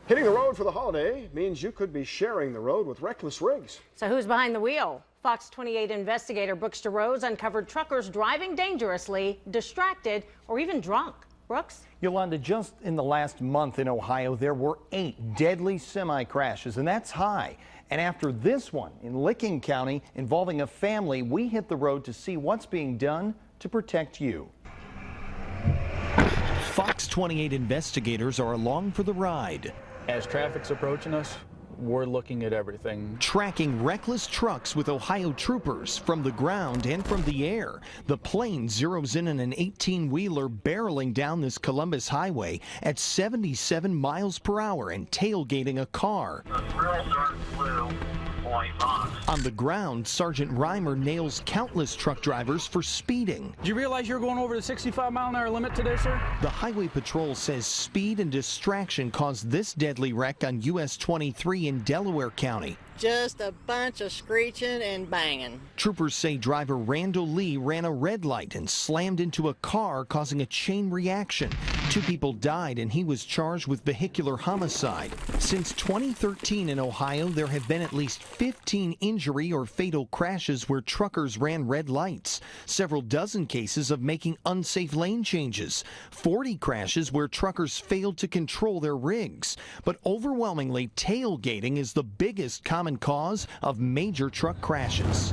Hitting the road for the holiday means you could be sharing the road with reckless rigs. So who's behind the wheel? Fox 28 investigator Brooks Jarosz uncovered truckers driving dangerously, distracted, or even drunk. Brooks? Yolanda, just in the last month in Ohio, there were 8 deadly semi crashes, and that's high. And after this one in Licking County involving a family, we hit the road to see what's being done to protect you. Fox 28 investigators are along for the ride. As traffic's approaching us, we're looking at everything. Tracking reckless trucks with Ohio troopers from the ground and from the air. The plane zeroes in on an 18-wheeler barreling down this Columbus highway at 77 miles per hour and tailgating a car. On the ground, Sergeant Reimer nails countless truck drivers for speeding. Do you realize you're going over the 65-mile-an-hour limit today, sir? The Highway Patrol says speed and distraction caused this deadly wreck on US 23 in Delaware County. Just a bunch of screeching and banging. Troopers say driver Randall Lee ran a red light and slammed into a car, causing a chain reaction. 2 people died and he was charged with vehicular homicide. Since 2013 in Ohio, there have been at least 15 injury or fatal crashes where truckers ran red lights. Several dozen cases of making unsafe lane changes. 40 crashes where truckers failed to control their rigs. But overwhelmingly, tailgating is the biggest common cause of major truck crashes.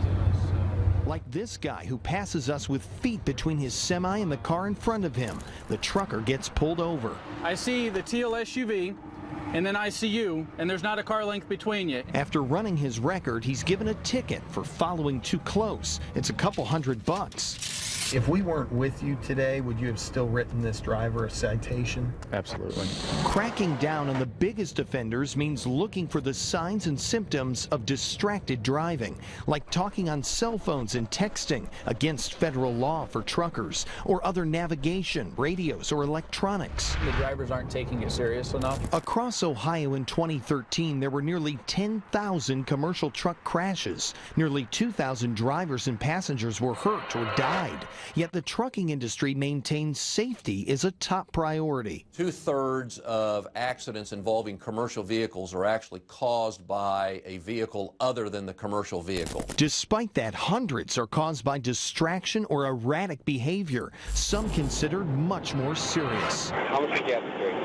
Like this guy who passes us with feet between his semi and the car in front of him. The trucker gets pulled over. I see the teal SUV, and then I see you, and there's not a car length between you. After running his record, he's given a ticket for following too close. It's a couple $100. If we weren't with you today, would you have still written this driver a citation? Absolutely. Cracking down on the biggest offenders means looking for the signs and symptoms of distracted driving, like talking on cell phones and texting, against federal law for truckers, or other navigation, radios, or electronics. The drivers aren't taking it serious enough. Across Ohio in 2013, there were nearly 10,000 commercial truck crashes. Nearly 2,000 drivers and passengers were hurt or died. Yet the trucking industry maintains safety is a top priority. 2/3 of accidents involving commercial vehicles are actually caused by a vehicle other than the commercial vehicle. Despite that, hundreds are caused by distraction or erratic behavior, some considered much more serious. How much did you have to drink?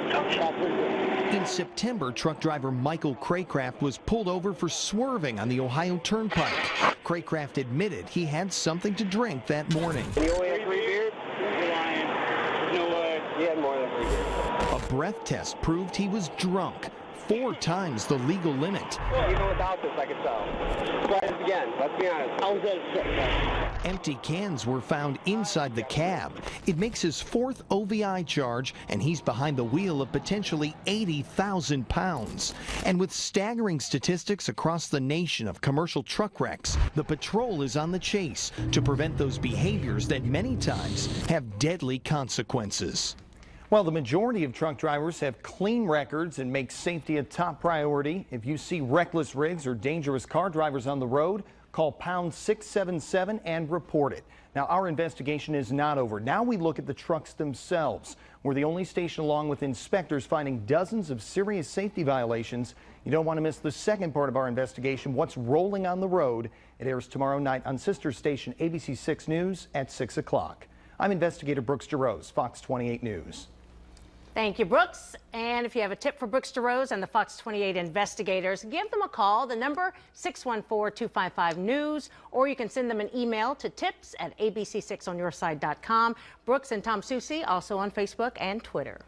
In September, truck driver Michael Craycraft was pulled over for swerving on the Ohio Turnpike. Craycraft admitted he had something to drink that morning. You only had 3 beers? You're lying. There's no way. He had more than 3 beers. A breath test proved he was drunk, 4 times the legal limit. Even without this, I could tell. Try this again. Let's be honest. I was at Empty cans were found inside the cab. It makes his 4th OVI charge, and he's behind the wheel of potentially 80,000 pounds. And with staggering statistics across the nation of commercial truck wrecks, the patrol is on the chase to prevent those behaviors that many times have deadly consequences. Well, the majority of truck drivers have clean records and make safety a top priority. If you see reckless rigs or dangerous car drivers on the road, call pound 677 and report it. Now, our investigation is not over. Now we look at the trucks themselves. We're the only station along with inspectors finding dozens of serious safety violations. You don't want to miss the second part of our investigation, what's rolling on the road. It airs tomorrow night on sister station ABC 6 News at 6 o'clock. I'm investigator Brooks Jarosz, Fox 28 News. Thank you, Brooks. And if you have a tip for Brooks Jarosz and the Fox 28 investigators, give them a call. The number 614-255-NEWS, or you can send them an email to tips@abc6onyourside.com. Brooks and Tom Soucy also on Facebook and Twitter.